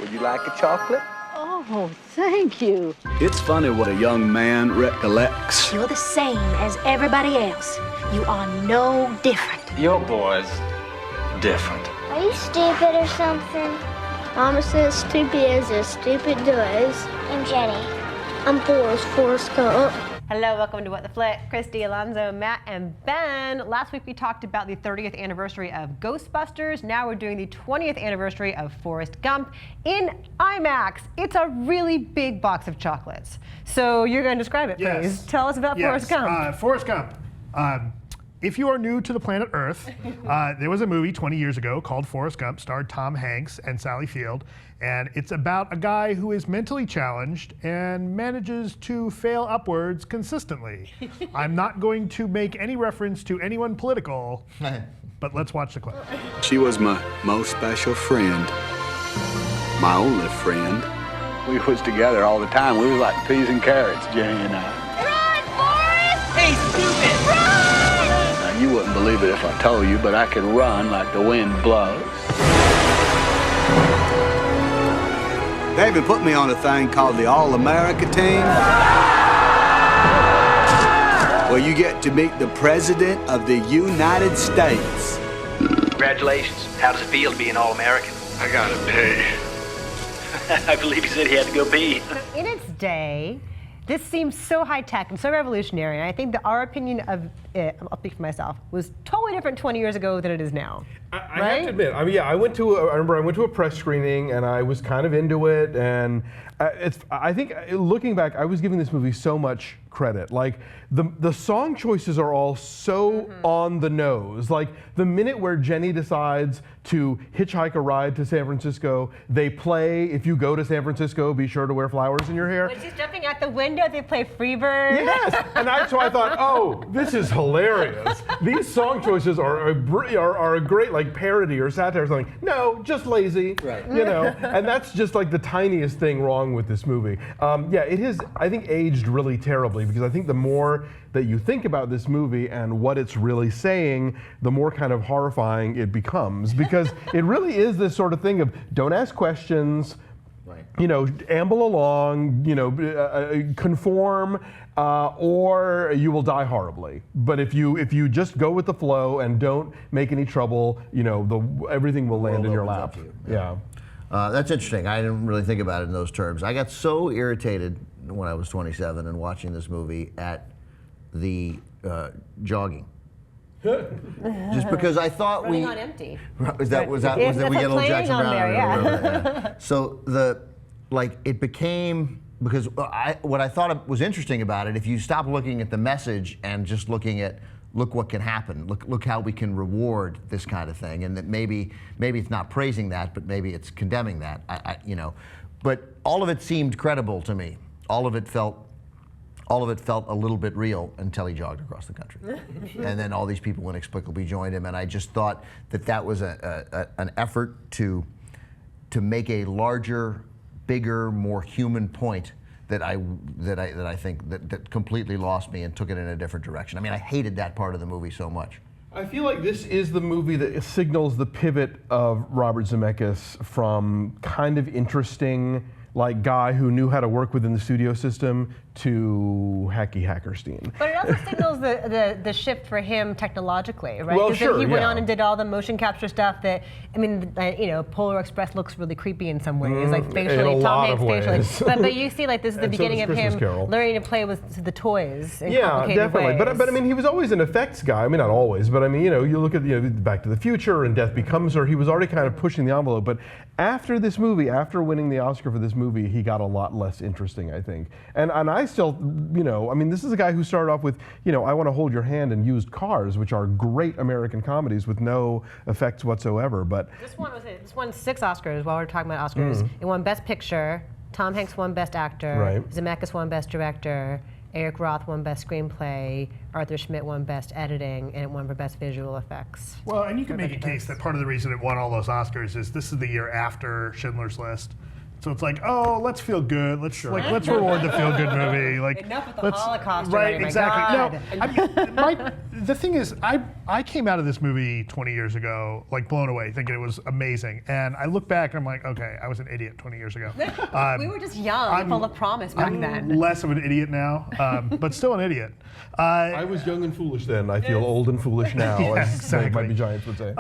Would you like a chocolate? Oh, thank you. It's funny what a young man recollects. You're the same as everybody else. You are no different. Your boy's different. Are you stupid or something? Mama says stupid as stupid does. I'm Jenny. I'm Forrest Gump. Hello, welcome to What the Flick. Christy, Alonzo, Matt, and Ben. Last week we talked about the 30th anniversary of Ghostbusters. Now we're doing the 20th anniversary of Forrest Gump in IMAX. It's a really big box of chocolates. So you're going to describe it, please. Yes. Tell us about Forrest Gump. Forrest Gump. If you are new to the planet Earth, there was a movie 20 years ago called Forrest Gump, starred Tom Hanks and Sally Field, and it's about a guy who is mentally challenged and manages to fail upwards consistently. I'm not going to make any reference to anyone political, but let's watch the clip. She was my most special friend, my only friend. We was together all the time. We was like peas and carrots, Jenny and I. Run, Forrest! Hey, stupid! Run! Now, you wouldn't believe it if I told you, but I could run like the wind blows. They even put me on a thing called the All-America team, where you get to meet the President of the United States. Congratulations. How does it feel to be an All-American? I gotta pee. I believe he said he had to go pee. In its day, this seems so high-tech and so revolutionary, and I think that our opinion of it, I'll speak for myself, was totally different 20 years ago than it is now. I have to admit, I mean, yeah, I remember I went to a press screening and I was kind of into it, and I think looking back, I was giving this movie so much credit. Like the song choices are all so on the nose. Like the minute where Jenny decides to hitchhike a ride to San Francisco, they play "If you go to San Francisco, be sure to wear flowers in your hair." When she's jumping out the window, they play Freebird. Yes, and so I thought, oh, this is hilarious. These song choices are a great like parody or satire or something. No, just lazy. Right. You know, and that's just like the tiniest thing wrong with this movie. Yeah, it has, I think, aged really terribly, because I think the more that you think about this movie and what it's really saying, the more kind of horrifying it becomes, because it really is this sort of thing of don't ask questions. Right. You know, amble along, you know, conform, or you will die horribly. But if you just go with the flow and don't make any trouble, you know, everything will land in your lap. Yeah. That's interesting. I didn't really think about it in those terms. I got so irritated when I was 27 and watching this movie at the jogging. Just because I thought running on empty. Was that we get a little Jackson Brown? There, yeah. So it became, because what I thought was interesting about it, if you stop looking at the message and just looking at look what can happen, look how we can reward this kind of thing, and that maybe it's not praising that, but maybe it's condemning that. You know, but all of it seemed credible to me. All of it felt a little bit real until he jogged across the country. And then all these people inexplicably joined him, and I just thought that was an effort to make a larger, bigger, more human point that I think that completely lost me and took it in a different direction. I mean, I hated that part of the movie so much. I feel like this is the movie that signals the pivot of Robert Zemeckis from kind of interesting, like, guy who knew how to work within the studio system to hacky Hackerstein. But it also signals the shift for him technologically, right? Well, because sure, he went on and did all the motion capture stuff that, I mean, you know, Polar Express looks really creepy in some ways, like facially, Tom Hanks facially. But you see, like, this is the beginning of him learning to play with the toys in complicated definitely. ways. But I mean, he was always an effects guy. I mean, not always, but I mean, you know, you look at Back to the Future and Death Becomes Her. He was already kind of pushing the envelope. But after this movie, after winning the Oscar for this movie, he got a lot less interesting, I think. And I still, you know, I mean, this is a guy who started off with, you know, I Want to Hold Your Hand and Used Cars, which are great American comedies with no effects whatsoever. But this won 6 Oscars. While we're talking about Oscars, it won Best Picture. Tom Hanks won Best Actor. Right. Zemeckis won Best Director. Eric Roth won Best Screenplay. Arthur Schmidt won Best Editing, and it won for Best Visual Effects. Well, and you can make a case that part of the reason it won all those Oscars is this is the year after Schindler's List. So it's like, oh, let's feel good. Let's let's reward the feel good movie. Like, Enough with the let's, Holocaust right? already, my Exactly. God. No, the thing is, I came out of this movie 20 years ago, like blown away, thinking it was amazing. And I look back and I'm like, okay, I was an idiot 20 years ago. We were just young and full of promise back I'm then. less of an idiot now, but still an idiot. I was young and foolish then. I feel old and foolish now, Yeah, as exactly. Mighty Giants would say.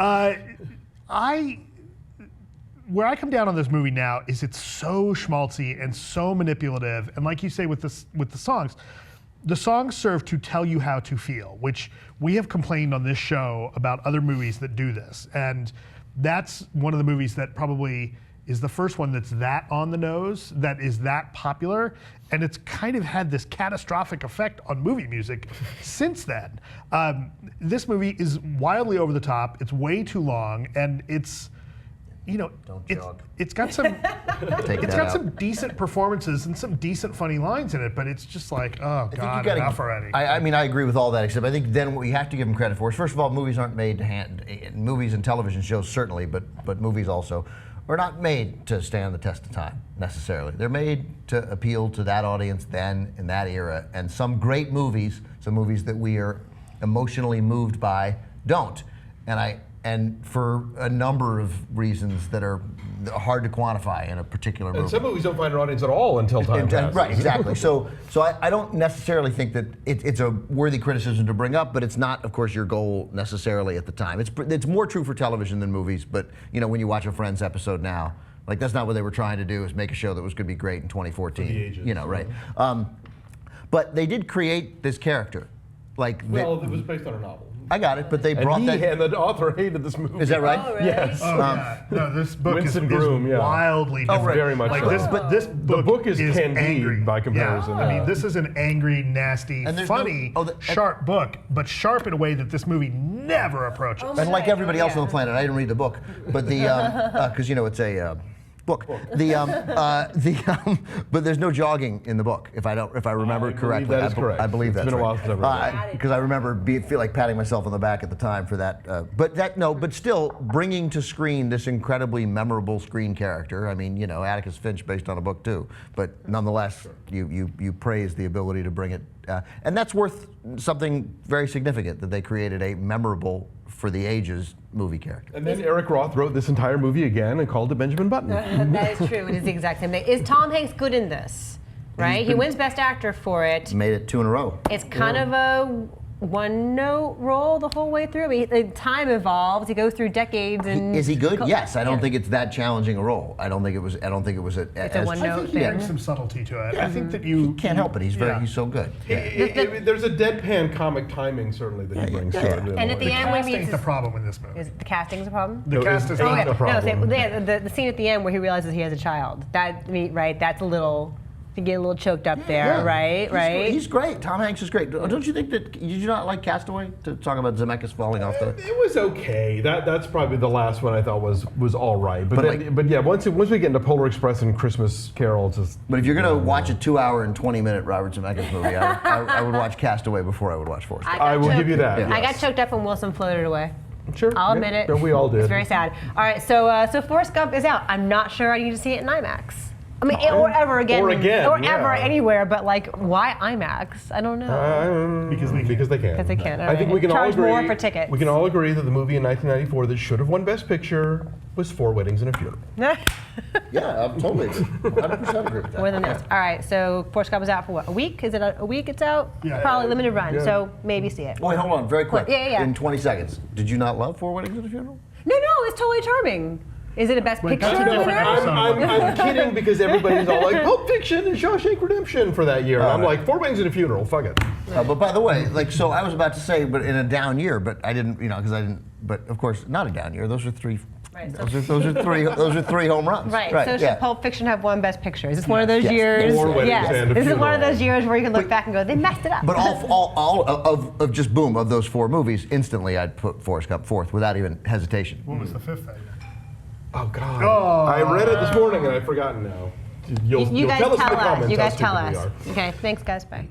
Where I come down on this movie now is it's so schmaltzy and so manipulative, and like you say with the songs serve to tell you how to feel, which we have complained on this show about other movies that do this, and that's one of the movies that probably is the first one that's that on the nose, that is that popular, and it's kind of had this catastrophic effect on movie music since then. This movie is wildly over the top, it's way too long, and it's, it's got some some decent performances and some decent funny lines in it, but it's just like, oh God, enough already. I mean, I agree with all that, except I think then what you have to give them credit for is, first of all, movies aren't made to movies and television shows certainly, but movies also are not made to stand the test of time necessarily. They're made to appeal to that audience then in that era, and some great movies, some movies that we are emotionally moved by, don't. And for a number of reasons that are hard to quantify in a particular movie. And some movies don't find an audience at all until time passes. Right, exactly. So I don't necessarily think that it's a worthy criticism to bring up, but it's not, of course, your goal necessarily at the time. It's more true for television than movies, but when you watch a Friends episode now, like that's not what they were trying to do, is make a show that was going to be great in 2014. For the ages, right? But they did create this character. It was based on a novel. I got it, but they brought that. And the author hated this movie. Is that right? Oh, really? Yes. Oh, yeah. No, this book is wildly different. Very much so. This book is Candide angry by comparison. Yeah. I mean, this is an angry, nasty, funny, sharp book, but sharp in a way that this movie never approaches. And like everybody else on the planet, I didn't read the book, but because it's a book. But there's no jogging in the book, if I remember correctly. That is correct. I believe that's right. It's been a while since I've read it. Because I remember feel like patting myself on the back at the time for that. But still bringing to screen this incredibly memorable screen character. I mean, Atticus Finch based on a book too, but nonetheless, you praise the ability to bring it, and that's worth something very significant that they created a memorable, for the ages, movie character. And then Eric Roth wrote this entire movie again and called it Benjamin Button. That is true. It is the exact same thing. Is Tom Hanks good in this? Right? He wins Best Actor for it. Made it 2 in a row. It's kind of a one-note role the whole way through. I mean, time evolves. He goes through decades. And is he good? Yes. I don't think it's that challenging a role. I don't think it was. It's a one-note I think he brings some subtlety to it. I think that you can't help it. He's so good. There's a deadpan comic timing certainly that he brings to it. And at the end, when he meets the problem in this movie. Is the casting a problem? The cast is not the problem. The scene at the end where he realizes he has a child. That's a little. To get a little choked up there, right? He's great. Tom Hanks is great. Don't you think that? Did you not like Castaway? To talk about Zemeckis falling off the. It was okay. That's probably the last one I thought was all right. But yeah, once we get into Polar Express and Christmas Carol, just. But if you're gonna watch a 2-hour and 20-minute Robert Zemeckis movie, I would watch Castaway before I would watch Forrest Gump. I will give you that. Yeah. I got choked up when Wilson floated away. Sure. I'll admit it. Yeah, we all did. It's very sad. All right, so Forrest Gump is out. I'm not sure I need to see it in IMAX. I mean, or ever again. Or ever anywhere, but why IMAX? I don't know. Because they can. Because they can. I think we can charge all agree. more for tickets. We can all agree that the movie in 1994 that should have won Best Picture was 4 Weddings and a Funeral. Yeah, I'm totally agree. 100% agree with that. More than this. All right, so Forrest Gump is out for what? A week? Is it a week it's out? Yeah. Probably limited run, so maybe see it. Wait, hold on, very quick. Yeah. In 20 seconds. Did you not love 4 Weddings and a Funeral? No, it's totally charming. Is it a Best Picture? that's a different episode. I'm kidding because everybody's all like Pulp Fiction and Shawshank Redemption for that year. And I'm like, 4 Weddings and a Funeral, fuck it. But by the way, so I was about to say, but in a down year, but I didn't, because I didn't. But of course, not a down year. Those are 3. Right, those are 3 home runs. Right. So yeah. should Pulp Fiction have won Best Picture? Is this one of those years? Or Weddings and a This is one of Funeral. those years where you can look back and go, they messed it up. But all of just boom of those 4 movies, instantly I'd put Forrest Gump 4th without even hesitation. What was the 5th thing? Oh God! I read it this morning and I've forgotten now. You'll you guys tell us in the tell us. comments You how guys tell stupid us. we are. Okay. Thanks, guys. Bye.